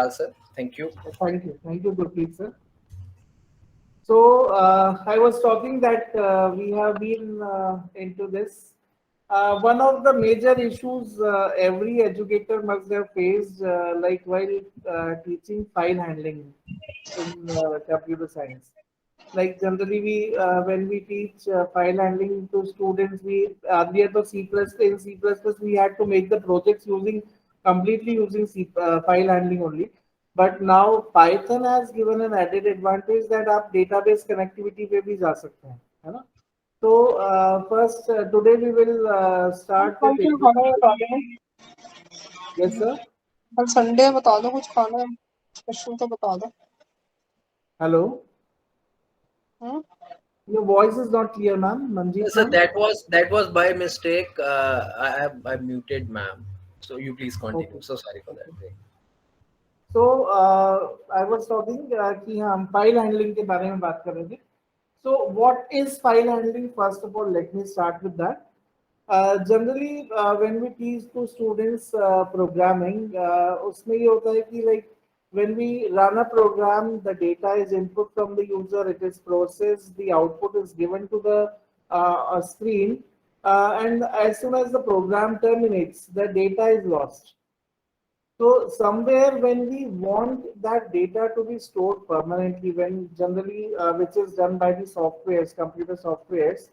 Sir. Thank you. Thank you, Gurpreet sir. So I was talking that we have been into this. One of the major issues every educator must have faced, like while teaching file handling in computer science. Like generally, we when we teach file handling to students, we earlier to C plus in C plus plus we had to make the projects using completely using file handling only. But now Python has given an added advantage that आप database connectivity पे भी जा सकते हैं, है ना? So first today we will start with कल खाना बता देना। yes sir. कल संडे बता दो कुछ खाना स्पेशल तो बता दो। Hello. Hmm Your voice is not clear, ma'am. Manjeet Sir, ma'am. that was by mistake. I muted ma'am. So you please continue. Okay. So sorry for that. Okay. So I was talking कि हम file handling के बारे में बात कर रहे थे. So what is file handling? First of all, let me start with that. Generally, when we teach to students programming, उसमें ये होता है कि like when we run a program, the data is input from the user, it is processed, the output is given to the screen, and as soon as the program terminates, the data is lost. So somewhere when we want that data to be stored permanently, when generally which is done by the softwares, computer softwares.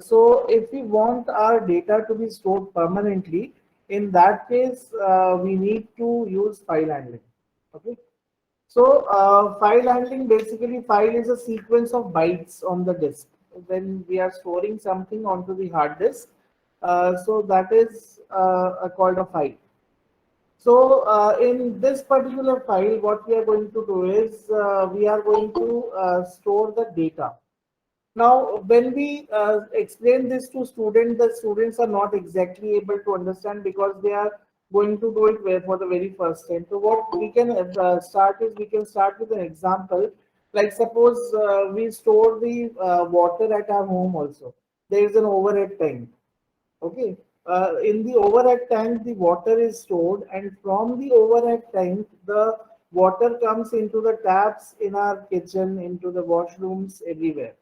So if we want our data to be stored permanently, in that case we need to use file handling. Okay. So file handling basically file is a sequence of bytes on the disk. When we are storing something onto the hard disk, so that is called a file. So in this particular file, what we are going to do is we are going to store the data. Now, when we explain this to students, the students are not exactly able to understand because they are going to do it for the very first time. So what we can start is we can start with an example. Like suppose we store the water at our home also. There is an overhead tank. Okay. In the overhead tank, the water is stored, and from the overhead tank, the water comes into the taps in our kitchen, into the washrooms, everywhere.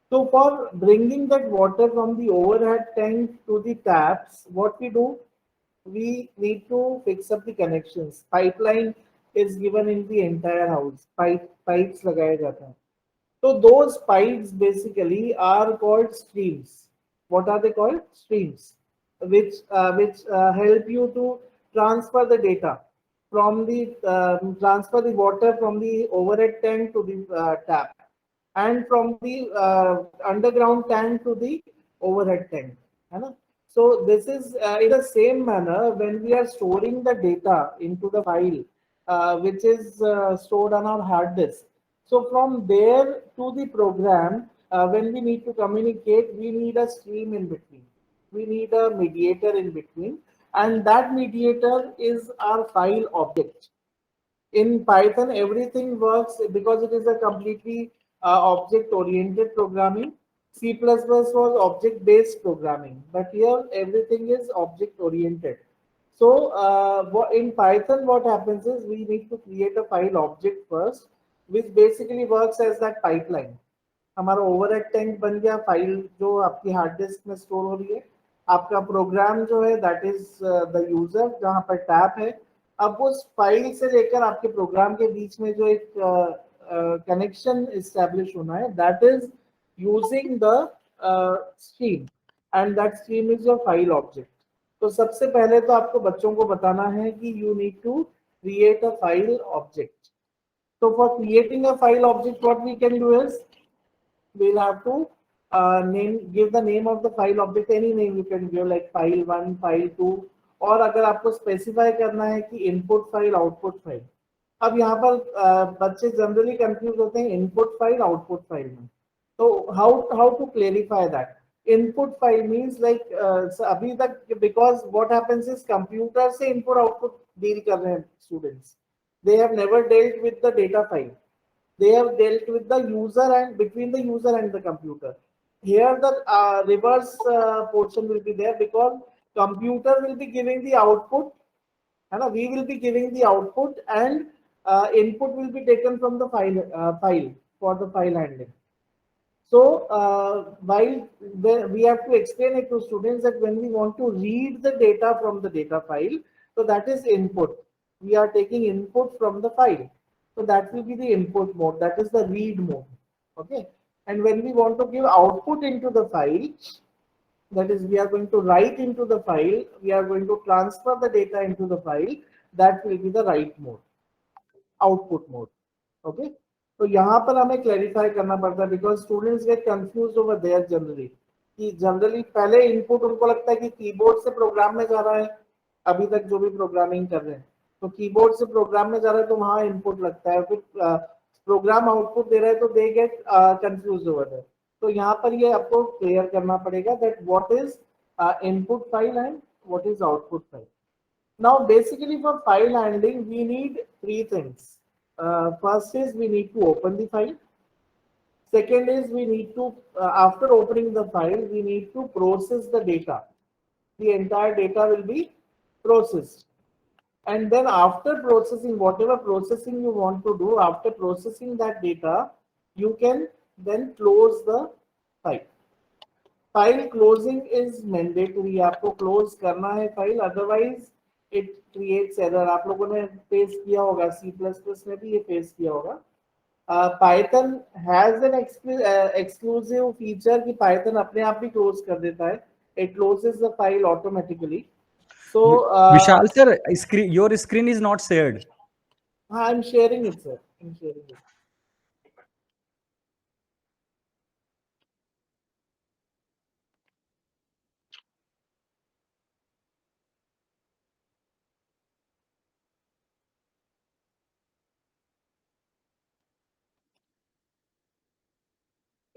So, for bringing that water from the overhead tank to the taps, what we do, we need to fix up the connections. Pipeline is given in the entire house. Pipes लगाए जाते हैं. So those pipes basically are called streams. What are they called? Streams, which help you to transfer the data from the transfer the water from the overhead tank to the tap, and from the underground tank to the overhead tank. है ना? So this is in the same manner when we are storing the data into the file, which is stored on our hard disk. So from there to the program, when we need to communicate, we need a stream in between. We need a mediator in between, and that mediator is our file object. In Python, everything works because it is a completely object-oriented programming. C++ was object-based programming, but here everything is object-oriented. So in Python, what happens is we need to create a file object first, which basically works as that pipeline. हमारा overhead tank बन गया file जो आपकी hard disk में store हो रही है. आपका प्रोग्राम जो है दैट इज द यूजर जहां पर टैप है. अब उस फाइल से लेकर आपके प्रोग्राम के बीच में जो एक कनेक्शन इस्टेब्लिश होना है that is using the stream, and that stream is your file object. तो सबसे पहले तो आपको बच्चों को बताना है कि you need to create a file object. So for creating a file object, what we can do is we'll have to give the name of the file object. Any name you can give, like file1, file2, और अगर आपको specify करना है कि input file output file. अब यहाँ पर बच्चे जनरली कंफ्यूज होते हैं इनपुट फाइल आउटपुट फाइल में. तो how to clarify that. Input file means like अभी तक because what happens is computer से इनपुट आउटपुट डील कर रहे हैं students. They have never dealt with the data file. They have dealt with the user and between the user and the computer. Here the reverse portion will be there because computer will be giving the output है ना. We will be giving the output and input will be taken from the file for the file handling. So while we have to explain it to students that when we want to read the data from the data file, so that is input. We are taking input from the file. So that will be the input mode. That is the read mode. Okay. And when we want to give output into the file, that is, we are going to write into the file, we are going to transfer the data into the file, that will be the write mode, output mode. Okay. तो यहाँ पर हमें clarify करना पड़ता है because students get confuse over there generally कि generally पहले input उनको लगता है कि कीबोर्ड से प्रोग्राम में जा रहा है. अभी तक जो भी प्रोग्रामिंग कर रहे हैं तो कीबोर्ड से प्रोग्राम में जा रहा है तो वहां इनपुट लगता है, फिर प्रोग्राम आउटपुट दे रहा है तो they get confuse over there. तो यहाँ पर ये आपको क्लियर करना पड़ेगा that what is input file and what is output file. Now basically for file handling we need three things. First is we need to open the file. Second is we need to after opening the file we need to process the data. The entire data will be processed, and then after processing whatever processing you want to do, after processing that data you can then close the file. File closing is mandatory. आपको close करना है file, otherwise it creates error. आप लोगों ने face किया होगा, C++ में भी ये फेस किया होगा. Python has an exclusive feature कि Python अपने आप भी close कर देता है. It closes the file automatically. So Vishal sir, your screen is not shared. I'm sharing it, sir. I'm sharing it.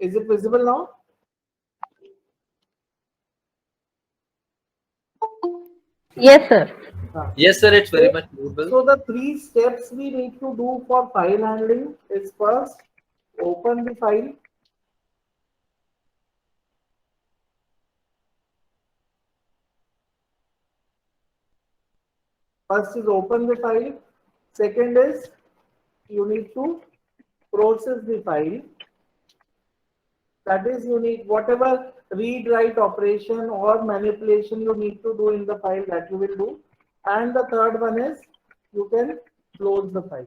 Is it visible now? Yes, sir. Yes, sir, it's very much visible. So the three steps we need to do for file handling is first open the file. First is open the file. Second is you need to process the file. That is, you need whatever read write operation or manipulation you need to do in the file, that you will do. And the third one is you can close the file.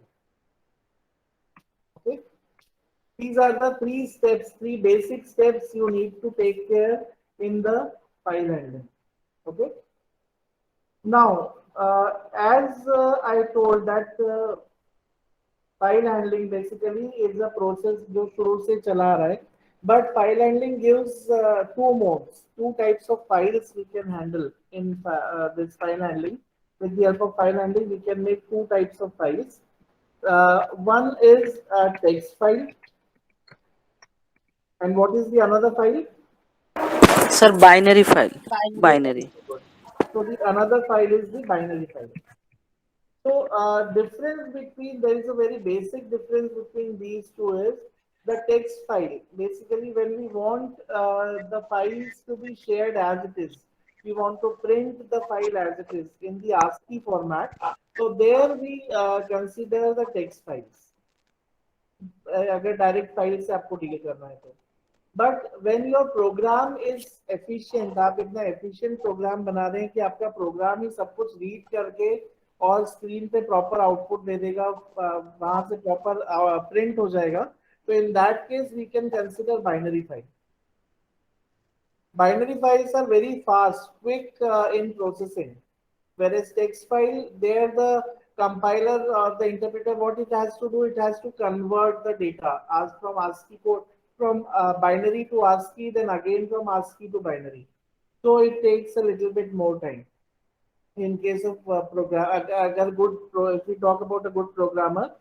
Okay. These are the three steps, three basic steps you need to take care in the file handling. Okay. Now, as I told that file handling basically is a process जो शुरू से चला आ रहा है. But file handling gives two modes, two types of files we can handle in this file handling. With the help of file handling, we can make two types of files. One is a text file. And what is the another file? Sir, binary file. Binary. So the another file is the binary file. So difference between, there is a very basic difference between these two is the text file. Basically, when we want the files to be shared as it is, we want to print the file as it is in the ASCII format. So there we consider the text files. अगर direct file से आपको deal करना है तो. But when your program is efficient, आप इतना efficient program बना रहे हैं कि आपका program ही सब कुछ read करके और screen पे proper output दे देगा, वहां से proper print हो जाएगा. So in that case, we can consider binary file. Binary files are very fast, quick in processing. Whereas text file, there the compiler or the interpreter, what it has to do, it has to convert the data as from ASCII code, from binary to ASCII, then again from ASCII to binary. So it takes a little bit more time. In case of if we talk about a good programmer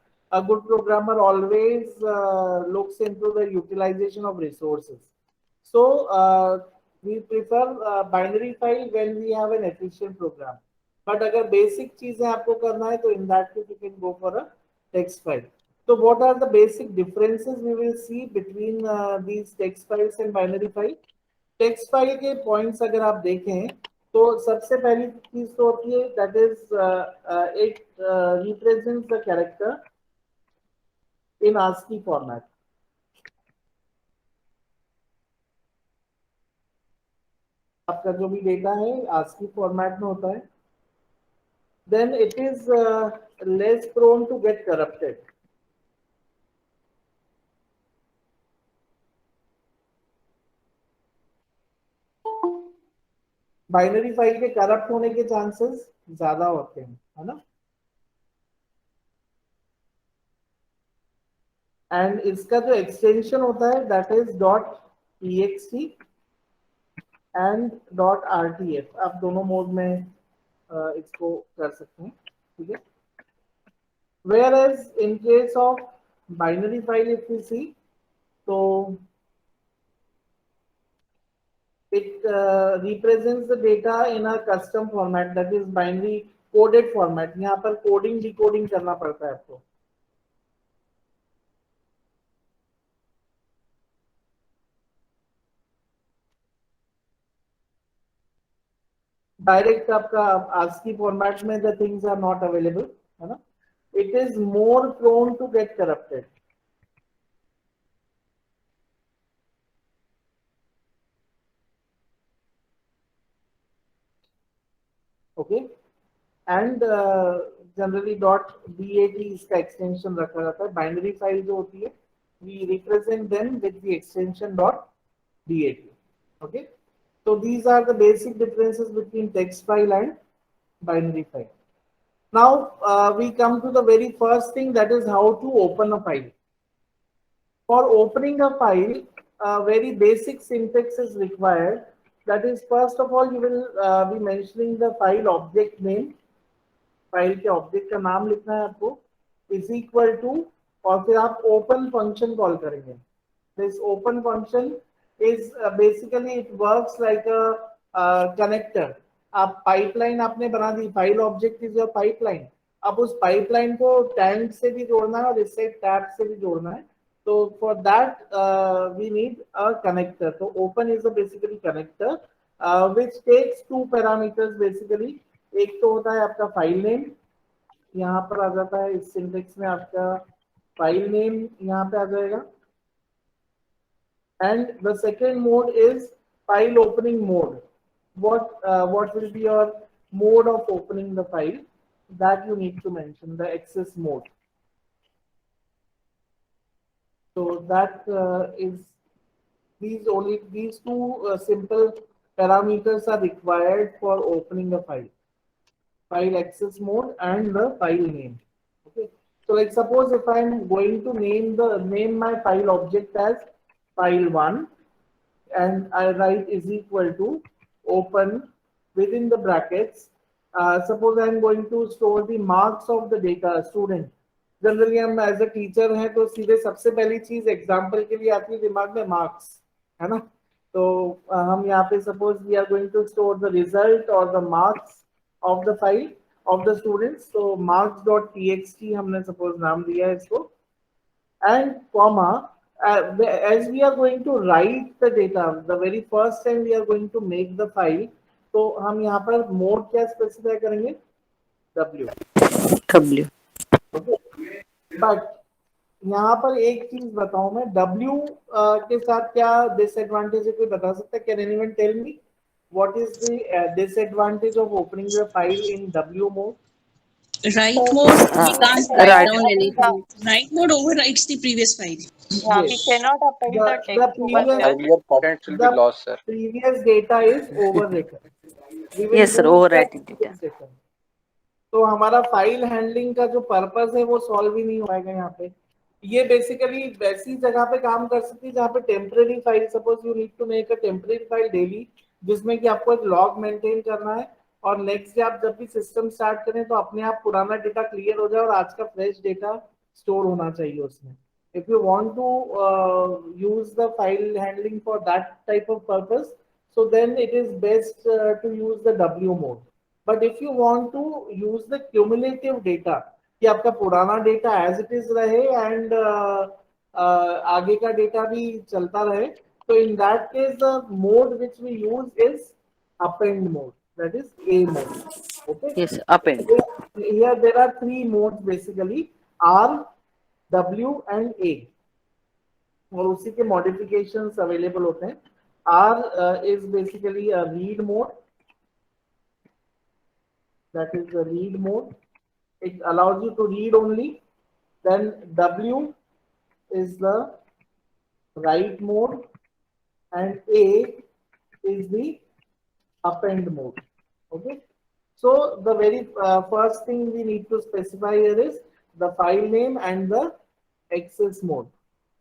always looks into the utilization of resources. So we prefer binary file when we have an efficient program. But अगर basic चीजें आपको करना है तो in that case you can go for a text file. So what are the basic differences we will see between these text files and binary file? Text file के points अगर आप देखें तो सबसे पहली चीज तो होती है that is it represents the character in ASCII format. आपका जो भी डेटा है ASCII फॉर्मेट में होता है. Then it is less prone to get corrupted. Binary file के करप्ट होने के चांसेस ज्यादा होते हैं, है ना. एंड इसका जो एक्सटेंशन होता है that is .txt and .rtf. आप दोनों मोड में इसको कर सकते हैं, ठीक है. Whereas in case of binary file, if you see, so it represents the data in a custom format, that is binary coded format. यहाँ पर कोडिंग डिकोडिंग करना पड़ता है आपको. डायरेक्ट आपका ASCII फॉर्मेट में the things are not available, है ना. It is more prone to get corrupted. Okay, and generally .bat इसका extension रखा जाता है. Binary file जो होती है we represent them with the extension .bat. Okay, so these are the basic differences between text file and binary file. Now we come to the very first thing, that is how to open a file. For opening a file, a very basic syntax is required. That is, first of all, you will be mentioning the file object name. File के object का नाम लिखना है आपको, is equal to, और फिर आप open function call करेंगे. This open function is basically it works like a connector. आप पाइपलाइन आपने बना दी, file object is your pipeline. अब उस पाइपलाइन को टैंक से भी जोड़ना है और इससे टैप से भी जोड़ना है. तो for that we need a connector. तो open is a basically connector which takes two parameters basically. एक तो होता है आपका फाइल नेम, यहाँ पर आ जाता है इस सिंटेक्स में आपका फाइल नेम यहाँ पे आ जाएगा. And the second mode is file opening mode. what will be your mode of opening the file, that you need to mention the access mode. So that is these two simple parameters are required for opening a file. File access mode and the file name. Okay, so like suppose if I am going to name my file object as file1, and I write is equal to open within the brackets. Suppose I am going to store the marks of the data student. Generally हम as a teacher हैं तो सीधे सबसे पहली चीज example के लिए आती है दिमाग में मार्क्स, है ना. तो हम यहाँ पे suppose we are going to store the result और the marks of the file of the students. So marks.txt हमने suppose नाम दिया है इसको, and comma as we are going to write the data, the very first time we are going to make the file, तो हम यहाँ पर mode क्या स्पेसिफाई करेंगे, w. Okay, but यहाँ पर एक चीज बताऊं मैं, w के साथ क्या डिसएडवांटेज है कोई बता सकता है? Can anyone tell me what is the disadvantage of opening the file in W mode? Write mode, we can't write right. down anything. Write mode overwrites the previous file. Yeah, we cannot append the text over there. Earlier contents will be lost, sir. Previous data is overwritten. We will Yes, sir, use overwriting that data. system. तो हमारा file handling का जो purpose है वो solve ही नहीं होएगा यहाँ पे. ये बेसिकली वैसी जगह पे काम कर सकती है जहाँ पे temporary file, suppose you need to make a temporary file daily, जिसमें कि आपको एक लॉग मेंटेन करना है, और नेक्स्ट डे आप जब भी सिस्टम स्टार्ट करें तो अपने आप पुराना डेटा क्लियर हो जाए और आज का फ्रेश डेटा स्टोर होना चाहिए उसमें. If you want to use the file handling for that type of purpose, so then it is best to use the W mode. But if you want to use the cumulative data, कि आपका पुराना data as it is रहे and आगे का data भी चलता रहे, so in that case the mode which we use is append mode. that is A mode. Okay. Yes, append. Here there are three modes basically, R, W and A. और उसी के modifications available होते हैं. R is basically a read mode. That is the read mode. It allows you to read only. Then W is the write mode and A is the append mode. Okay. So the very first thing we need to specify here is the file name and the access mode.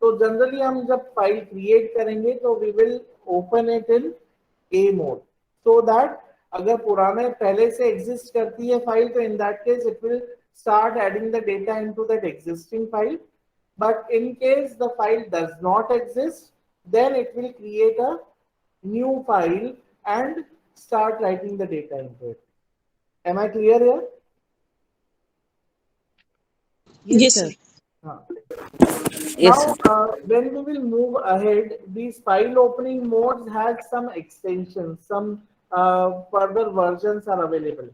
So generally हम जब file create करेंगे तो we will open it in A mode, so that अगर पुराने पहले से exist करती है file तो in that case it will start adding the data into that existing file. But in case the file does not exist, then it will create a new file and start writing the data into it. Am I clear here? Yes, sir. Yes, Now, when we will move ahead, these file opening modes have some extensions, some further versions are available.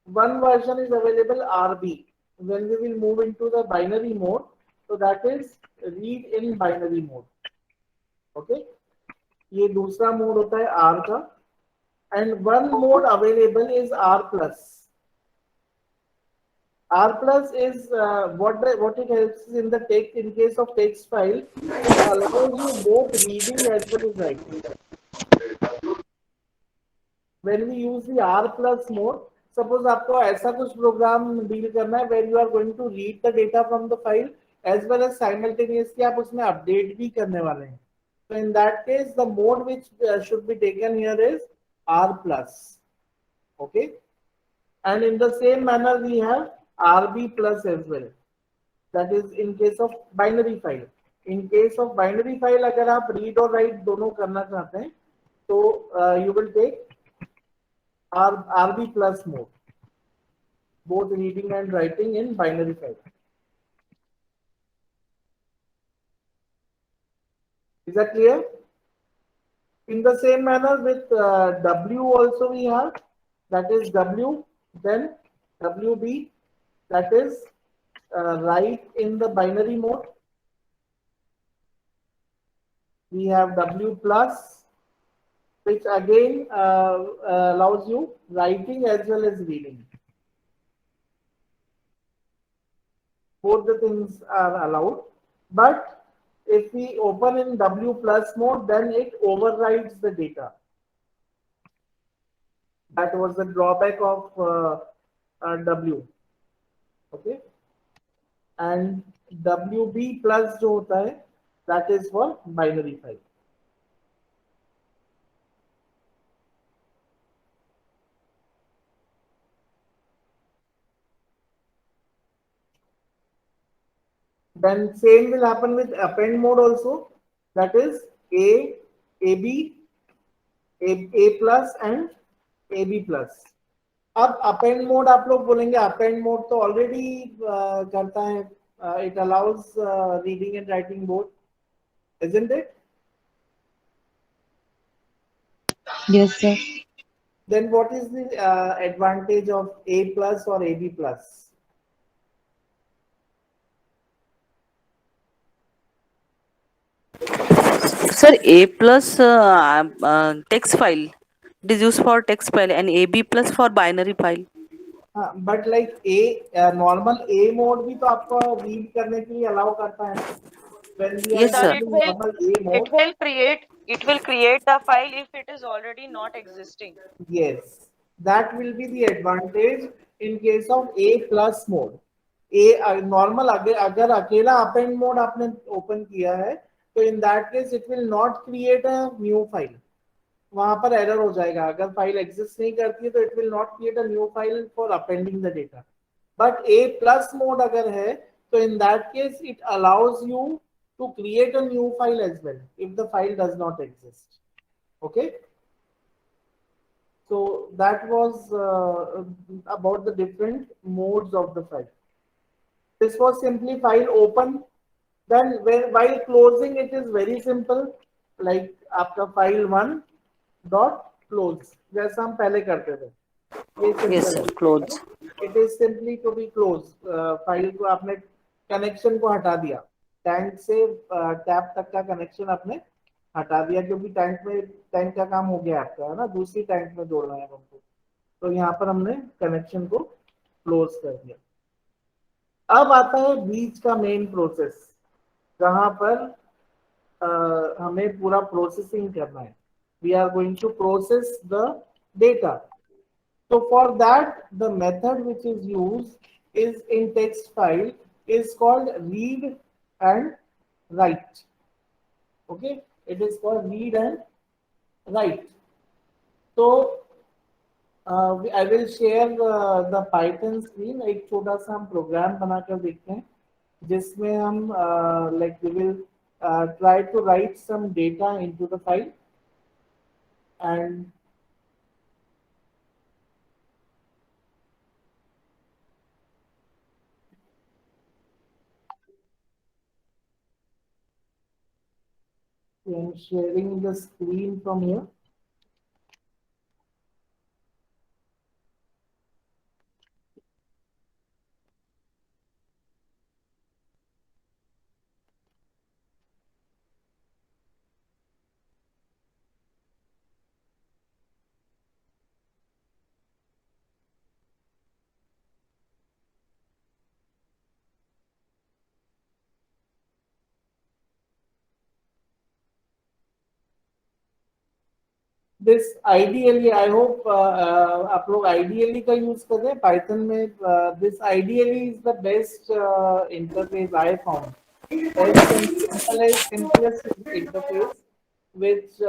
One version is available RB. When we will move into the binary mode, so that is read in binary mode. Okay, ये दूसरा mode होता है R का. And one mode available is R plus. R plus is what it helps is in the text, in case of text file, it allows you both reading as well as writing. When we use the R plus mode, suppose आपको ऐसा कुछ program deal करना है where you are going to read the data from the file as well as simultaneously आप उसमें update भी करने वाले हैं. So in that case, the mode which should be taken here is R plus. Okay, and in the same manner we have RB plus as well. That is in case of binary file. In case of binary file, अगर आप read और write दोनों करना चाहते हैं, तो you will take RB plus mode, both reading and writing in binary file. Is that clear? In the same manner with W also we have, that is W, then WB, that is write in the binary mode. We have W plus, which again allows you writing as well as reading. Both the things are allowed, but if we open in W plus mode, then it overrides the data. That was the drawback of W. Okay, and WB plus जो होता है, that is for binary file. Then same will happen with append mode also. That is A, AB, A plus and AB plus. अब append mode आप लोग बोलेंगे append mode तो already करता है. It allows reading and writing both, isn't it? Yes, sir. Then what is the advantage of A plus or AB plus? sir. A plus text file. It is used for text file, and AB plus for binary file. But like A normal A mode भी तो आपको read करने के लिए allow करता है. When we are Yes, sir. using normal A mode, It will create the file if it is already not existing. yes, that will be the advantage in case of A plus mode. A normal अगर अकेला append mode आपने open किया है, तो in that case it will not create a new file. वहां पर error हो जाएगा. अगर file exist नहीं करती है तो it will not create a new file for appending the data. But A plus mode अगर है, तो in that case it allows you to create a new file as well if the file does not exist. Okay. So that was about the different modes of the file. This was simply file open. Then while closing it is very simple, like आपका file 1 dot close, जैसा हम पहले करते थे. ये Yes, simple sir. है, Clothes. It is simply to be close. File को आपने कनेक्शन को हटा दिया, टैंक से टैप तक का कनेक्शन आपने हटा दिया, क्योंकि टैंक का काम हो गया आपका, है ना, दूसरी टैंक में जोड़ना है हमको, तो यहाँ पर हमने कनेक्शन को क्लोज कर दिया। अब आता है बीच का मेन प्रोसेस, जहां पर हमें पूरा प्रोसेसिंग करना है। We are going to process the data. So for that, the method which is used is in text file is called read and write. Okay, it is called read and write. So I will share the Python screen. एक छोटा सा हम programme बनाकर देखते हैं, जिसमें हम like we will try to write some data into the file, and I am sharing the screen from here. This ideally, I hope आप लोग आइडियली का यूज कर रहे हैं पाइथन में। This ideally is the best interface I found, simplest interface which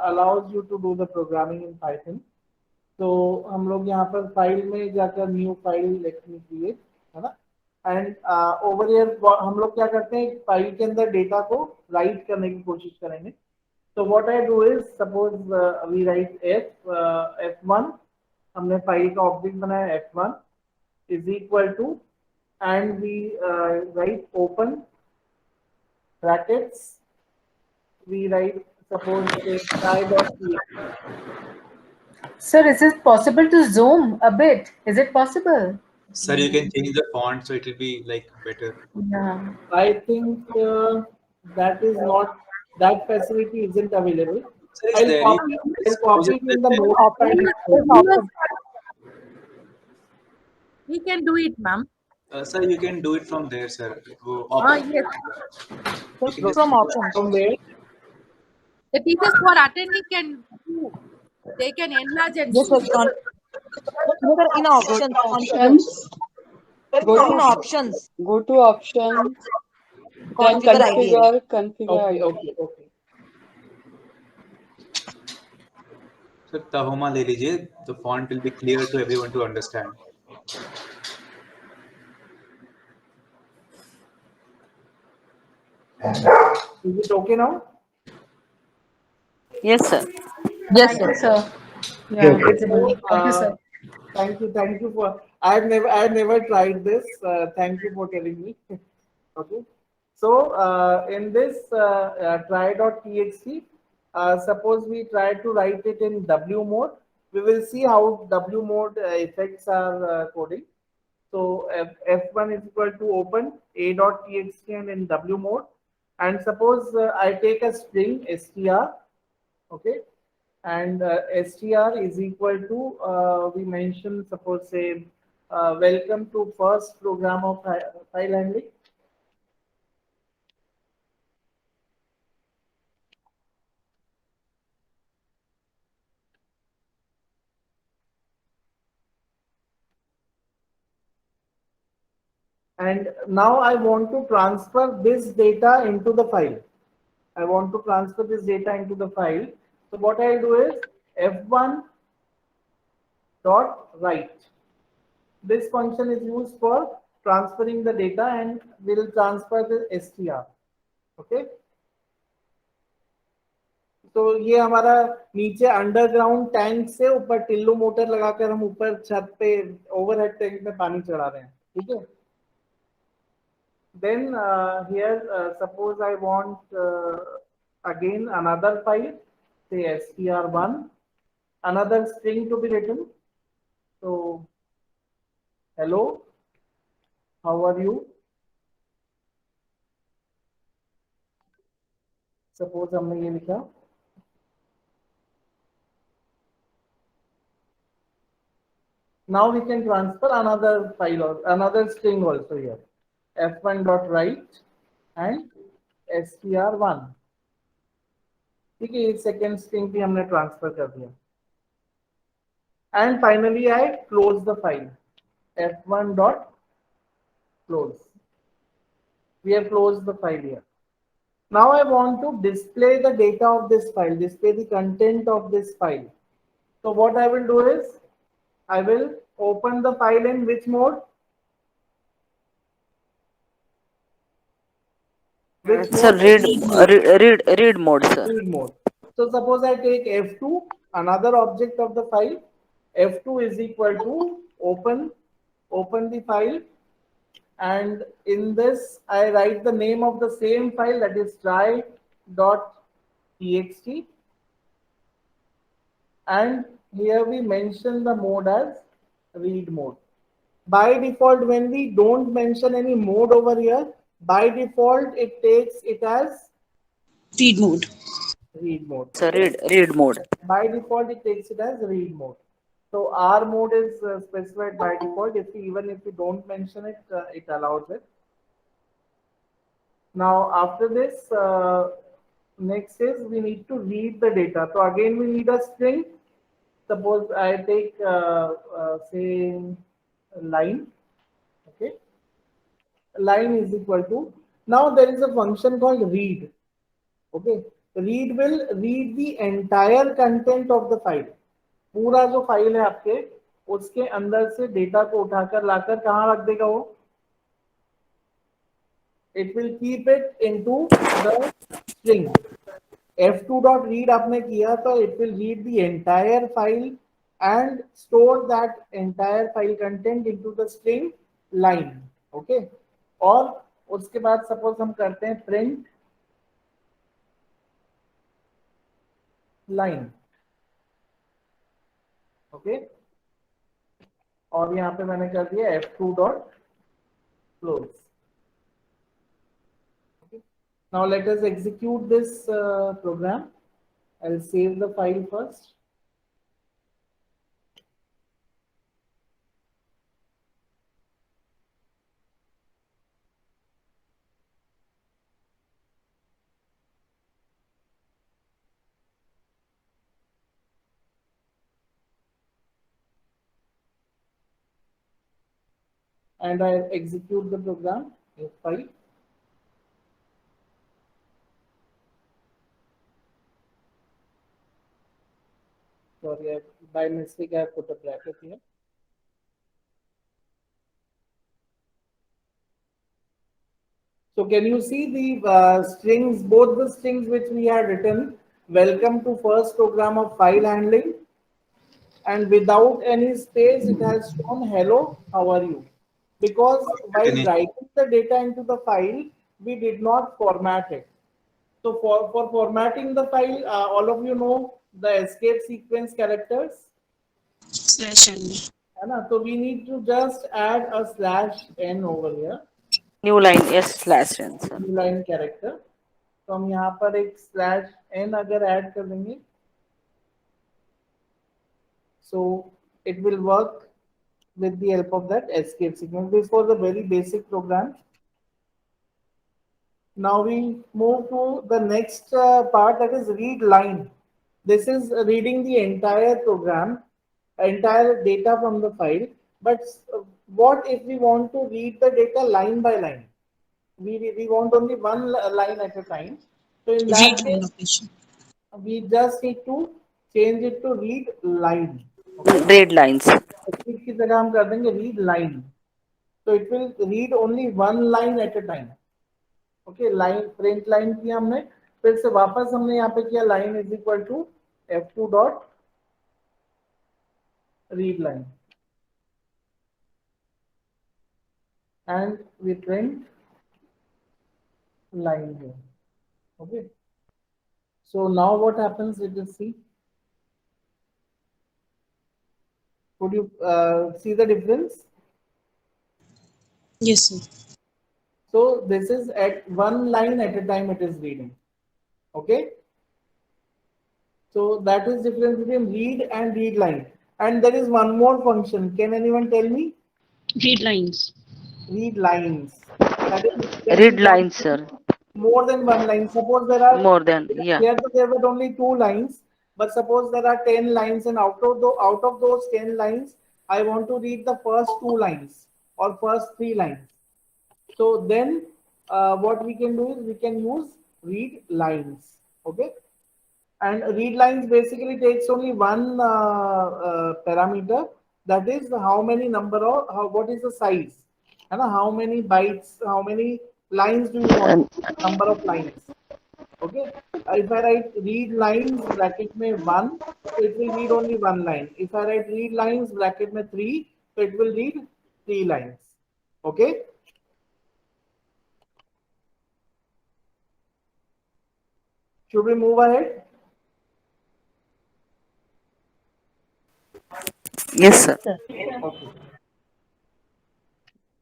allows you to do the programming in Python. तो हम लोग यहाँ पर फाइल में जाकर न्यू फाइल लिखने के लिए, है ना, एंड ओवर हियर हम लोग क्या करते हैं, फाइल के अंदर डेटा को राइट करने की कोशिश करेंगे। So what I do is, suppose we write f1, हमने फाइल का ऑब्जेक्ट बनाया f1 is equal to, and we write open brackets, we write suppose try.txt. Sir, is it possible to zoom a bit? Is it possible? Sir, you can change the font so it will be like better. Yeah. I think that is not, that facility isn't available. Sir, is I'll there copy, any- I'll copy it in the notepad. We can do it, ma'am. Sir, you can do it from there, sir. Go Yes. You can just- From options. From where? The teachers who are attending can do. They can enlarge and Yes, zoom. sir. Sir, in options. Options. Go In to options. go to options. Then Configure IDL. configure Okay, IDL. okay. Sir, Tahoma ले लीजिए. The font will be clear to everyone to understand. Is it okay now? Yes, sir. Yes, sir. Yeah. Thank you, sir. Thank you for. I have never tried this. Thank you for telling me. Okay. So in this try.txt, suppose we try to write it in W mode. We will see how W mode effects are coding. So F1 is equal to open a.txt and in W mode. And suppose I take a string str, okay, and str is equal to, we mentioned, suppose say, welcome to first program of file handling. And now I want to transfer this data into the file. I want to transfer this data into the file. So what I'll do is f1 dot write. This function is used for transferring the data and will transfer the str. Okay. तो ये हमारा नीचे underground tank से ऊपर Tillu motor लगाकर हम ऊपर छत पे ओवरहेड टैंक में पानी चढ़ा रहे हैं, ठीक है। Then here suppose I want again another file, say str1, another string to be written, So, hello, how are you? Suppose हमने ये लिखा. Now we can transfer another file or another string also here. F1 dot write and str1. ठीक है, ये second string भी हमने transfer कर दिया. And finally I close the file. F1 dot close. We have closed the file here. Now I want to display the data of this file, display the content of this file. So what I will do is, I will open the file in which mode? Which It's a mode? read mode, sir. Read mode. So suppose I take F2, another object of the file. F2 is equal to open the file, and in this I write the name of the same file, that is try.txt, and here we mention the mode as read mode. By default, when we don't mention any mode over here, by default it takes it as Read mode. read mode. So read mode. By default it takes it as read mode. So R mode is specified by default. Even if you don't mention it, it allows it. Now after this, next is we need to read the data. So again we need a string. Suppose I take say line. Okay, line is equal to. Now there is a function called read. Okay, read will read the entire content of the file. पूरा जो file है आपके, उसके अंदर से data को उठाकर लाकर कहाँ रख देगा वो? It will keep it into the string. F2.read आपने किया तो it will read the entire file and store that entire file content into the string line. Okay, और उसके बाद suppose हम करते हैं print line. ओके, और यहाँ पे मैंने कर दिया F2 dot close. Now let us execute this program. I'll save the file first. And I execute the program F5. Sorry, by mistake I have put a bracket here. So can you see the strings, both the strings which we had written, welcome to first program of file handling, and without any space it has shown hello, how are you? Because while writing the data into the file, we did not format it. So for formatting the file, all of you know the escape sequence characters. /n. So we need to just add a /n over here. New line, yes, /n. Sir. New line character. तो हम यहाँ पर एक /n अगर add कर देंगे, so it will work with the help of that escape sequence. This was a very basic program. Now we move to the next part, that is read line. This is reading the entire program, entire data from the file. But what if we want to read the data line by line? We want only one line at a time. So in that case, we just need to change it to read line. Okay? Read lines. की जगह हम कर देंगे read line. So it will read only one line at a time. Okay, line print line किया हमने, फिर से वापस हमने यहाँ पे किया line is equal to F2 dot read line, and we print line here. Okay, so now what happens? Let us see. Could you see the difference? Yes, sir. So this is at one line at a time it is reading. Okay. So that is difference between read and read line. And there is one more function. Can anyone tell me? Read lines. Read lines. That is when we Read want lines, sir. more than one line. Suppose there are More than, yeah. here there were only 2 lines, but suppose there are 10 lines, and out of those 10 lines, I want to read the first 2 lines or first 3 lines. So then what we can do is we can use read lines. Okay. And read lines basically takes only one parameter, that is how many number of what is the size and how many bytes, how many lines do you want, number of lines. Okay. If I write read lines bracket में 1, so it will read only 1 line. If I write read lines bracket में 3, so it will read 3 lines. Okay. Should we move ahead? Yes, sir. Okay.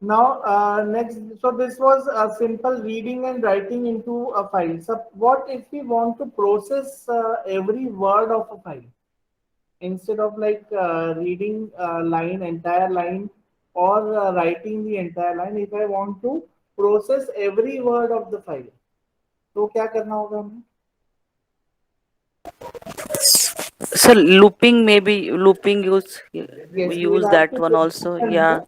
Now, next, so this was a simple reading and writing into a file. So what if we want to process every word of a file? Instead of like reading a line, entire line, or writing the entire line, if I want to process every word of the file, तो क्या करना होगा हमें? So looping, maybe looping use, Yes, we we will use have that to one put also. a Yeah.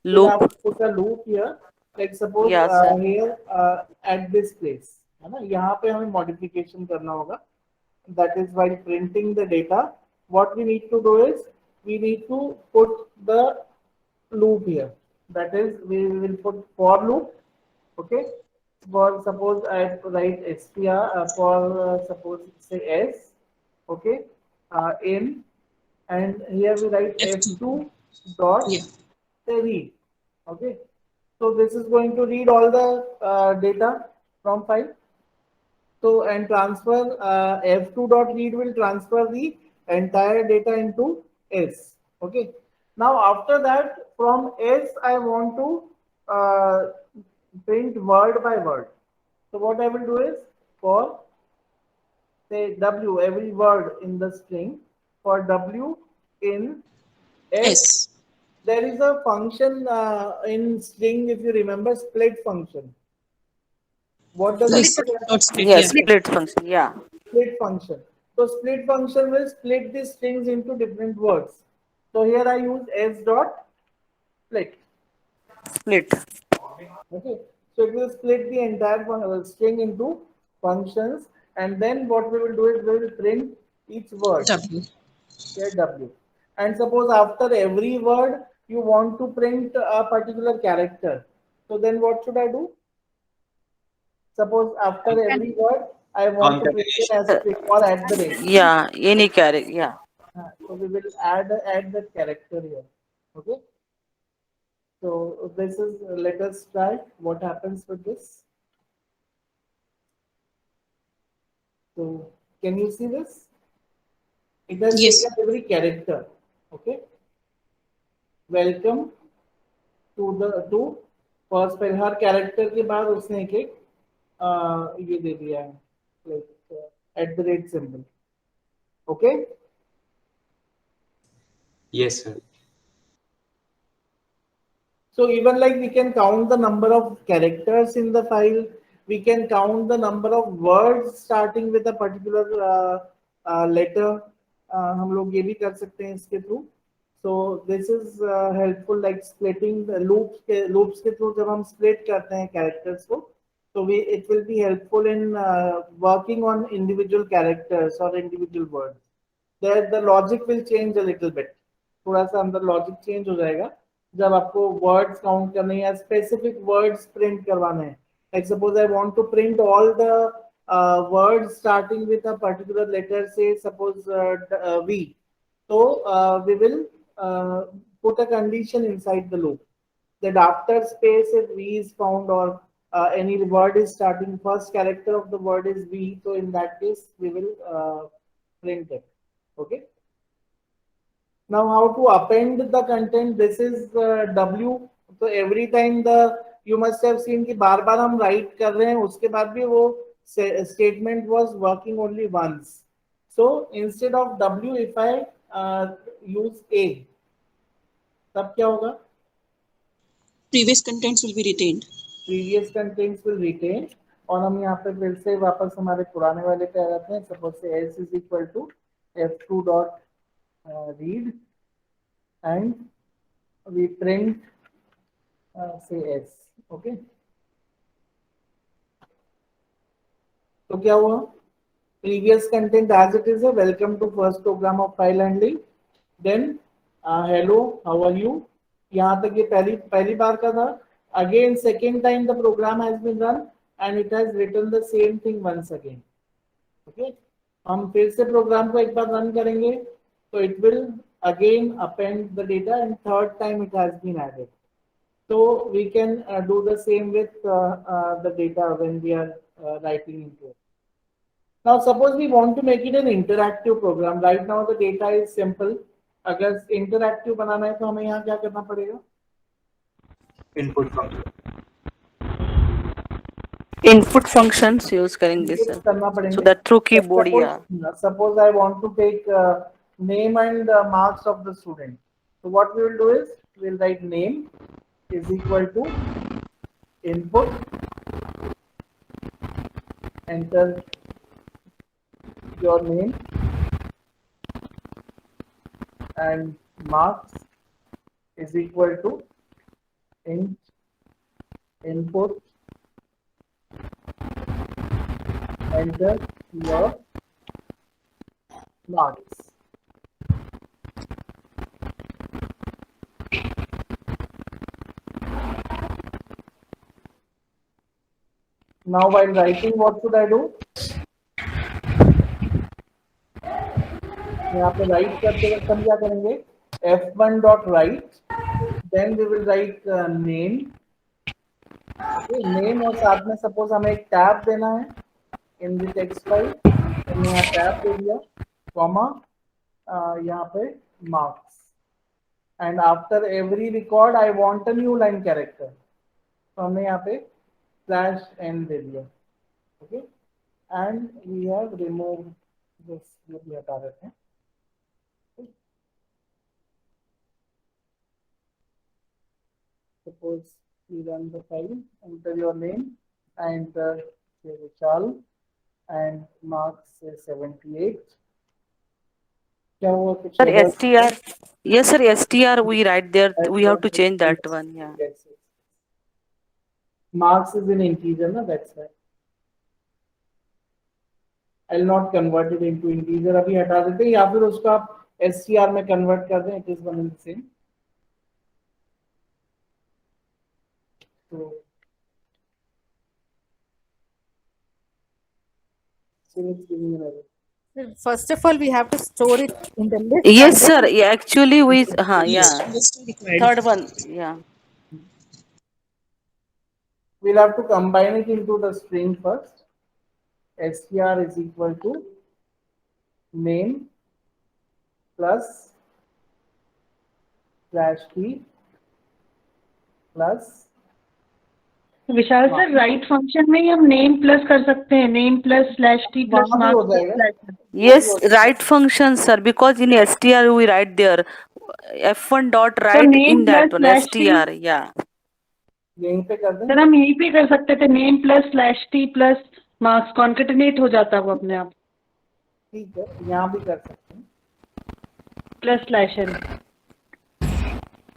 loop. We'll have Loop. to put a loop here. Like suppose Yeah, sir. here at this place, है ना? यहाँ पे हमें modification करना होगा. That is while printing the data. What we need to do is we need to put the loop here. That is, we will put for loop. Okay. For suppose I write str for suppose say s. Okay. In, and here we write f2 dot say read. Okay. So this is going to read all the data from file. So and transfer f2 dot read will transfer the entire data into s. Okay. Now after that, from s I want to print word by word. So what I will do is for say w, every word in the string, for w in s, there is a function in string, if you remember, split function. What does it say? Yeah, split function. Yeah. Split function. So split function will split the strings into different words. So here I use s dot split. Split. Okay. So it will split the entire string into functions, and then what we will do is we will print each word. W. Here w. And suppose after every word you want to print a particular character. So then what should I do? Suppose after every word I want to print it as string or at the rate. Yeah, any character. Yeah. So we will add that character here. Okay. So this is, let us try what happens with this. So can you see this? It has taken every character. Okay. Welcome to first पहले हर character के बाद उसने एक ये दे दिया है, like @ symbol. Okay. Yes, sir. So even like we can count the number of characters in the file, we can count the number of words starting with a particular letter. हम लोग ये भी कर सकते हैं इसके through. So this is helpful, like splitting the loops के through जब हम split करते हैं characters को, so it will be helpful in working on individual characters or individual words. There the logic will change a little bit. थोड़ा सा अंदर logic change हो जाएगा जब आपको words count करने या specific words print करवाने हैं. Like suppose I want to print all the words starting with a particular letter, say suppose V. So we will put a condition inside the loop that after space if V is found or any word is starting, first character of the word is V. So in that case we will print it. Okay. Now how to append the content? This is W. So every time you must have seen कि बार बार हम write कर रहे हैं, उसके बाद भी वो statement was working only once. So instead of W, if I use A, तब क्या होगा? Previous contents will be retained. Previous contents will retain. और हम यहाँ पे फिर से वापस हमारे पुराने वाले पे आ जाते हैं. Suppose say S is equal to F2 dot read, and we print say S. Okay. तो क्या हुआ? Previous content as it is a welcome to first program of file handling. Then hello, how are you? यहाँ तक ये पहली बार का था. Again second time the program has been run and it has written the same thing once again. Okay. हम फिर से programme को एक बार रन करेंगे तो it will again append the data and third time it has been added. So we can do the same with the data when we are writing into it. Now suppose we want to make it an interactive program. Right now the data is simple. अगर interactive बनाना है तो हमें यहाँ क्या करना पड़ेगा? Input function. Input functions use करेंगे sir. करना पड़ेगा. So that through keyboard, yeah. Suppose I want to take name and marks of the student. So what we will do is we will write name is equal to input, enter your name, and marks is equal to int input, enter your marks. Now while writing, what should I do? यहाँ पे write करते वक्त हम क्या करेंगे? F1 dot write, then we will write name. Okay, name और साथ में suppose हमें एक tab देना है in the text file, हमने यहाँ tab दे दिया, comma यहाँ पे marks, and after every record I want a new line character, तो हमने यहाँ पे /n दे दिया. Okay, and we have removed this. ये भी हटा देते हैं. Suppose you run the file, enter your name, and say Vishal, and marks say 78. क्या हुआ कुछ? Sir, STR. Yes, sir. STR we write there. We have to change that one. Yeah. Yes. Marks is in integer, na? That's why. I'll not convert it into integer. अभी हटा देते हैं या फिर उसका STR में convert कर दें. It is one and the same. So let's give me another. First of all, we have to store it in the list. Yes, sir. Yeah, actually, we. Yeah. Third one. Yeah. We'll have to combine it into the string first. STR is equal to name plus /t plus Vishal sir right function में ही हम name plus कर सकते हैं, name plus /t plus वहाँ भी हो जाएगा. Marks. Yes, right function, sir. Because in STR we write there F1 dot write name in that plus one slash T. STR. Yeah. यहीं पे कर दें. सर हम यहीं पे कर सकते थे, name plus /t plus marks concatenate हो जाता है वो अपने आप. ठीक है, यहाँ भी कर सकते हैं. Plus /n.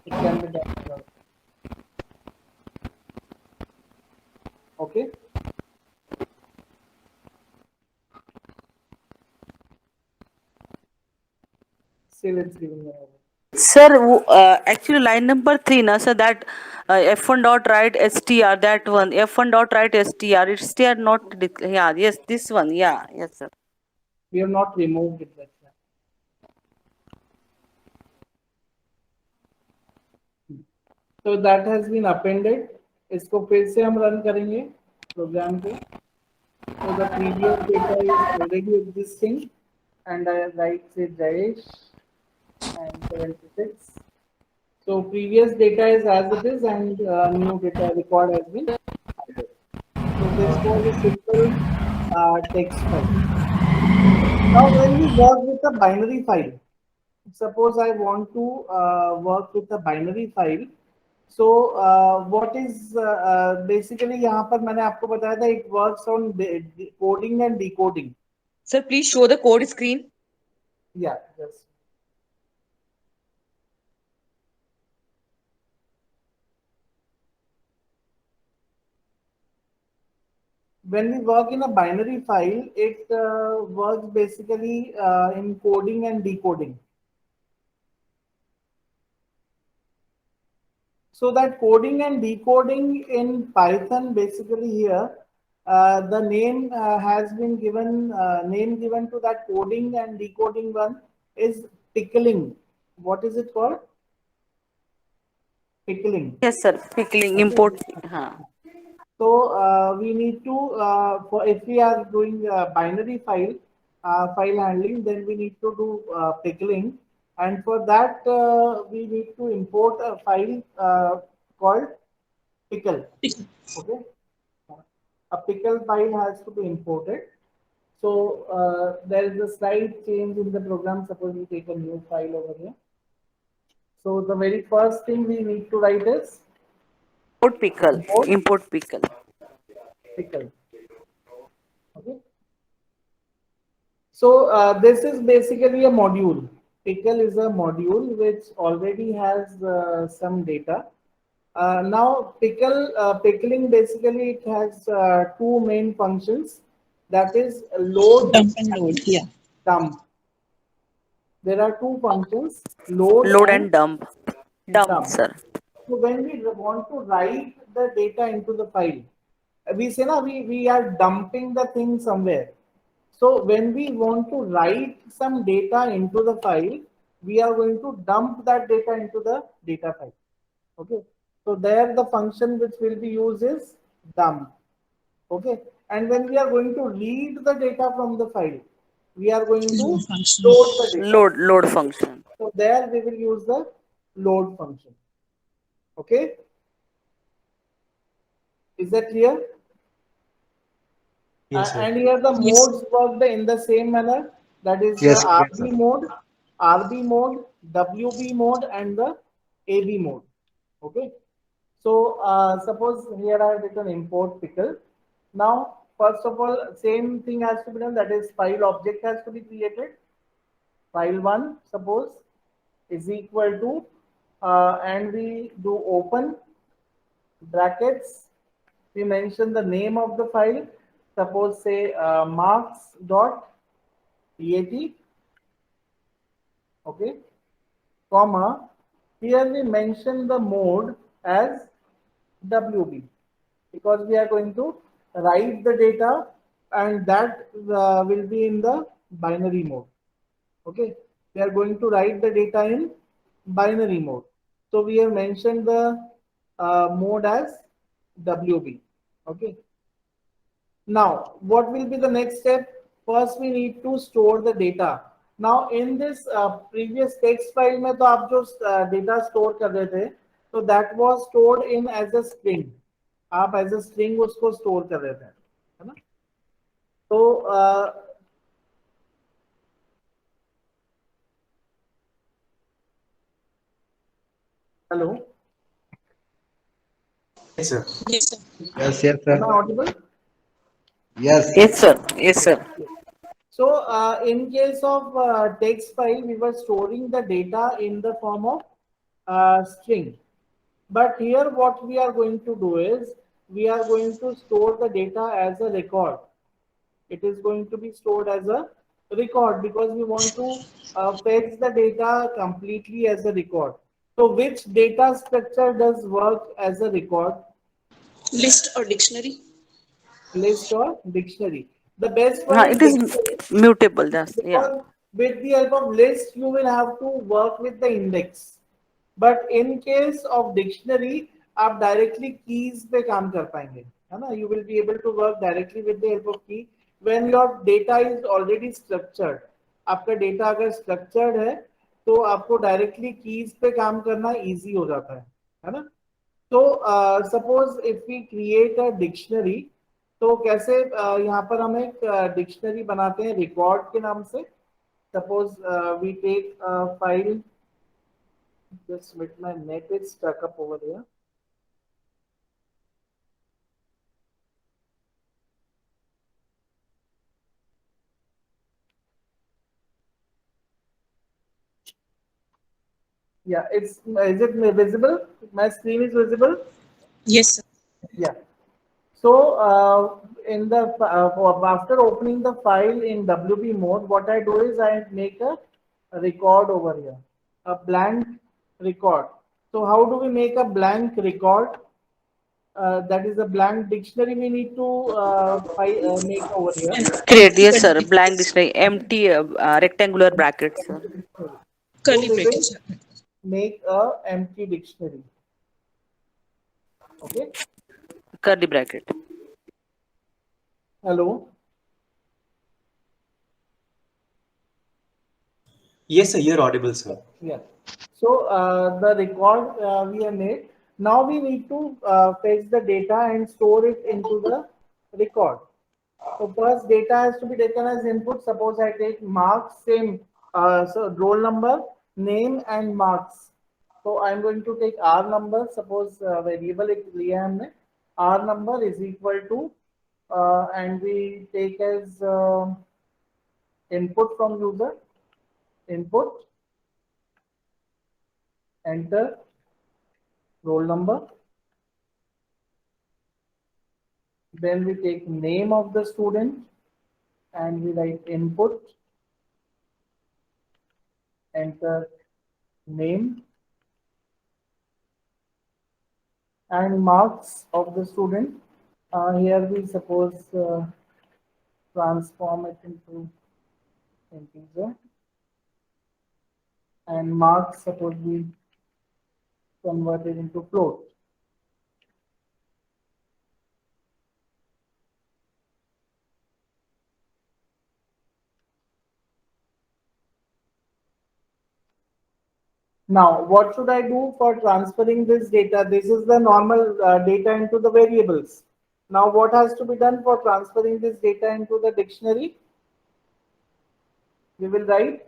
It can be done as well. Okay. Say let's give me another. Sir, actually line number 3, na sir, that F1 dot write STR, that one F1 dot write STR. It's STR not. Yeah. Yes, this one. Yeah. Yes, sir. We have not removed it. That's why. So that has been appended. इसको फिर से हम run करेंगे programme को. So the previous data is already existing, and I write say Jayesh and 76. So previous data is as it is, and new data record has been added. So this was a simple text file. Now when we work with a binary file, suppose I want to work with a binary file. So what is basically यहाँ पर मैंने आपको बताया था, it works on coding and decoding. Sir, please show the code screen. Yeah, yes. When we work in a binary file, it works basically in coding and decoding. So that coding and decoding in Python, basically here, the name has been given, name given to that coding and decoding one is pickling. What is it called? Pickling. Yes, sir. Pickling, import. So we need to, if we are doing binary file handling, then we need to do pickling. And for that, we need to import a file called pickle. Okay, a pickle file has to be imported. So there is a slight change in the program. Suppose we take a new file over here. So the very first thing we need to write is Import pickle. Import pickle. Pickle. Okay. So this is basically a module. Pickle is a module which already has some data. Now pickling basically it has two main functions, that is load, Dump and load. Yeah. dump. There are two functions, load and dump. Dump, sir. So when we want to write the data into the file, we say na we are dumping the thing somewhere. So when we want to write some data into the file, we are going to dump that data into the data file. Okay. So there the function which will be used is dump. Okay. And when we are going to read the data from the file, we are going to load the data. Load function. So there we will use the load function. Okay. Is that clear? Yes, sir. And here the modes work in the same manner. That is Yes, the yes, RB mode, RB mode, WB mode, and the AB mode. Okay. So suppose here I have written import pickle. Now, first of all, same thing has to be done. That is file object has to be created. File one, suppose, is equal to, and we do open brackets. We mention the name of the file. Suppose say marks.dat. Okay, comma. Here we mention the mode as WB because we are going to write the data, and that will be in the binary mode. Okay, we are going to write the data in binary mode. So we have mentioned the mode as WB. Okay. Now, what will be the next step? First, we need to store the data. Now, in this previous text file, में तो आप जो data store कर रहे थे, so that was stored in as a string. आप as a string उसको store कर रहे थे, है ना? तो hello. Yes, sir. Yes, sir. Yes, yes, sir. Am I audible? Yes. Yes, sir. Yes, sir. So in case of text file, we were storing the data in the form of string. But here what we are going to do is we are going to store the data as a record. It is going to be stored as a record because we want to fetch the data completely as a record. So which data structure does work as a record? List or dictionary? List or dictionary. The best one It is mutable. That's because with the help of list, you will have to work with the index. But in case of dictionary, आप directly keys पे काम कर पाएंगे, है ना? You will be able to work directly with the help of key when your data is already structured. आपका data अगर structured है, तो आपको डायरेक्टली कीज पे काम करना इजी हो जाता है ना। तो suppose if we create a dictionary, तो कैसे यहाँ पर हम एक डिक्शनरी बनाते हैं रिकॉर्ड के नाम से। Suppose we take file, just with my net is stuck up over here. Yeah, is it visible? My screen is visible. Yes, sir. Yeah. So in the after opening the file in WP mode, what I do is I make a record over here, a blank record. So how do we make a blank record? That is a blank dictionary we need to make over here. Create, yes sir, blank dictionary, empty rectangular brackets, sir. Curly So we will brackets. make a empty dictionary. Okay. Curly bracket. Hello. Yes, sir, you're audible, sir. Yeah. So the record we have made. Now we need to fetch the data and store it into the record. So first data has to be taken as input. Suppose I take marks, same, so roll number, name and marks. So I'm going to take R number. Suppose variable it liya humne. R number is equal to and we take as input from user, input, enter roll number. Then we take name of the student and we write input, enter name, and marks of the student. Here we suppose transform it into integer, and marks suppose we convert it into float. Now, what should I do for transferring this data? This is the normal data into the variables. Now, what has to be done for transferring this data into the dictionary? We will write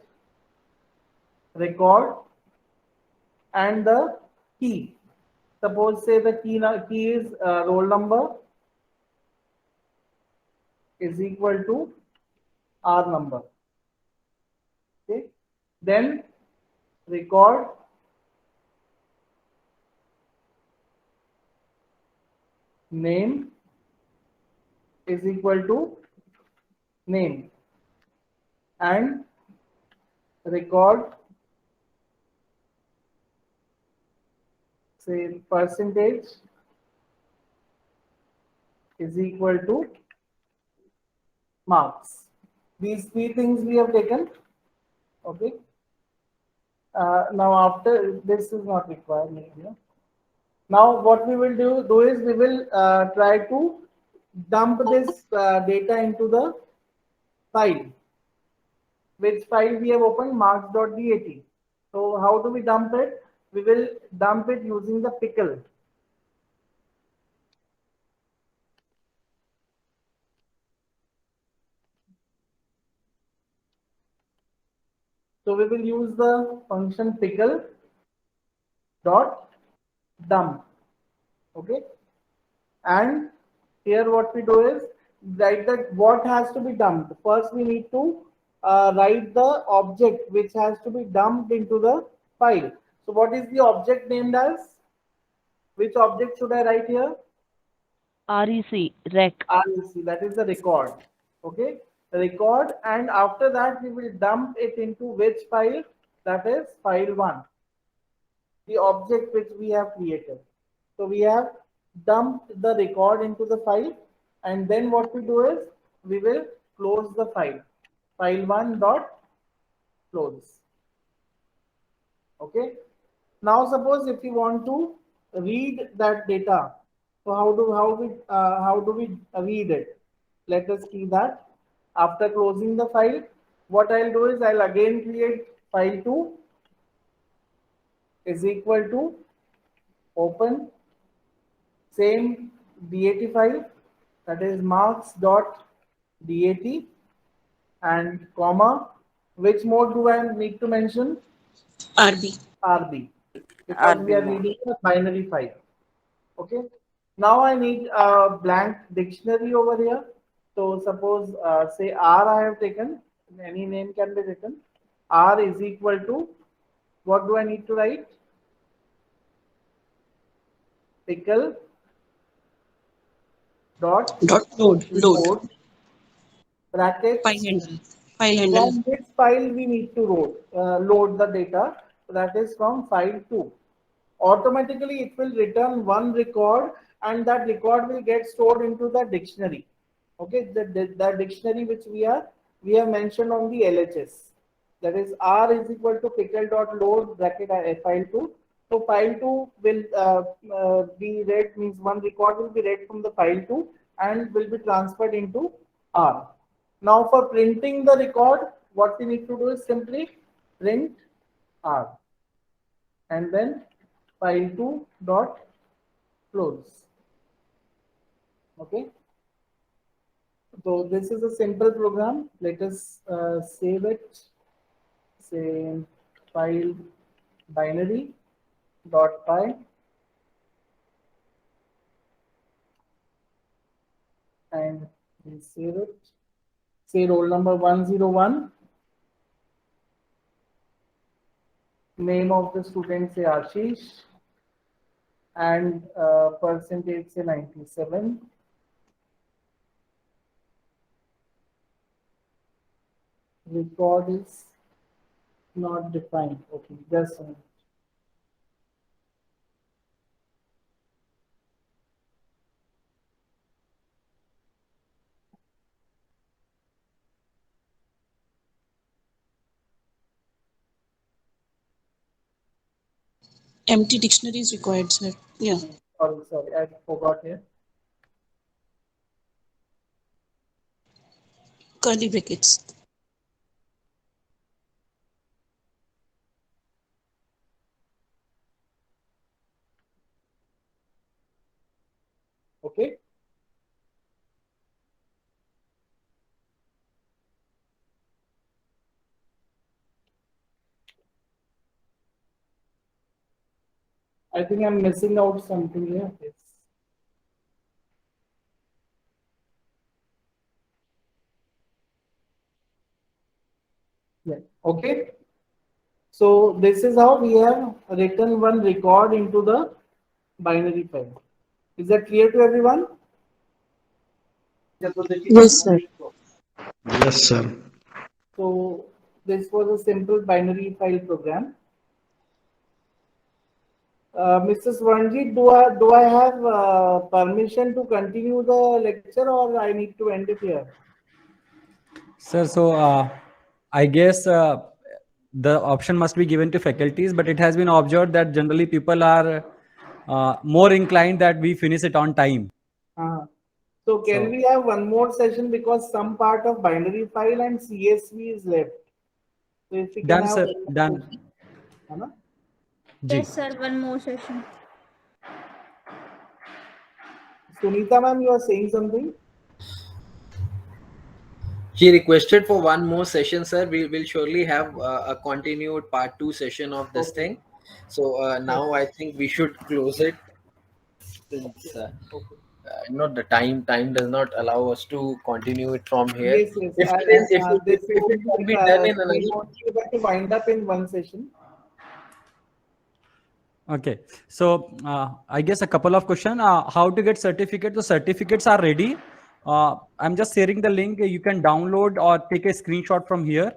record and the key. Suppose say the key is roll number is equal to R number. Okay. Then record name is equal to name, and record say percentage is equal to marks. These three things we have taken. Okay. Now after this is not required here. Now what we will do is we will try to dump this data into the file. Which file we have opened? marks.dat. So how do we dump it? We will dump it using the pickle. So we will use the function pickle dot dump. Okay. And here what we do is write that what has to be dumped. First we need to write the object which has to be dumped into the file. So what is the object named as? Which object should I write here? REC, rec. REC, that is the record. Okay. Record, and after that we will dump it into which file? That is file 1, the object which we have created. So we have dumped the record into the file, and then what we do is we will close the file, file1 dot close. Okay. Now suppose if you want to read that data, so how do we read it? Let us see that. After closing the file, what I'll do is I'll again create file 2 is equal to open same DAT file, that is marks.dat, and comma, which mode do I need to mention? RB. RB, because we are RB mode. reading a binary file. Okay. Now I need a blank dictionary over here. So suppose say R I have taken, any name can be written. R is equal to, what do I need to write? Pickle dot Load. brackets. File handle. File handle. From which file we need to load the data? That is from file 2. Automatically it will return one record, and that record will get stored into the dictionary. Okay, the dictionary which we have mentioned on the LHS. That is R is equal to pickle.load bracket file 2. So file 2 will be read, means one record will be read from the file 2 and will be transferred into R. Now for printing the record, what we need to do is simply print R and then file 2 dot close. Okay. So this is a simple program. Let us save it. Say file binary dot py and we save it. Say roll number 101. Name of the student say Ashish, and percentage say 97. Record is not defined. Okay, just a minute. Empty dictionary is required, sir. Yeah. Sorry, I forgot here. Curly brackets. Okay. I think I'm missing out something here. Yes. Yeah. Okay. So this is how we have written one record into the binary file. Is that clear to everyone? Yes, sir. Yes, sir. So this was a simple binary file program. Mr. Swarnji, do I have permission to continue the lecture, or I need to end it here? Sir, so I guess the option must be given to faculties, but it has been observed that generally people are more inclined that we finish it on time. So can we have one more session, because some part of binary file and CSV is left. So if we can Done, have sir. one more Done. session. Yes, sir. One more session. Sunita ma'am, you are saying something? She requested for one more session, sir. We will surely have a continued part 2 session of this thing. So now I think we should close it. Since, the time does not allow us to continue it from here. Yes. If it will be done in another. We want to wind up in one session. Okay, so I guess a couple of questions. How to get certificate? The certificates are ready. I'm just sharing the link. You can download or take a screenshot from here.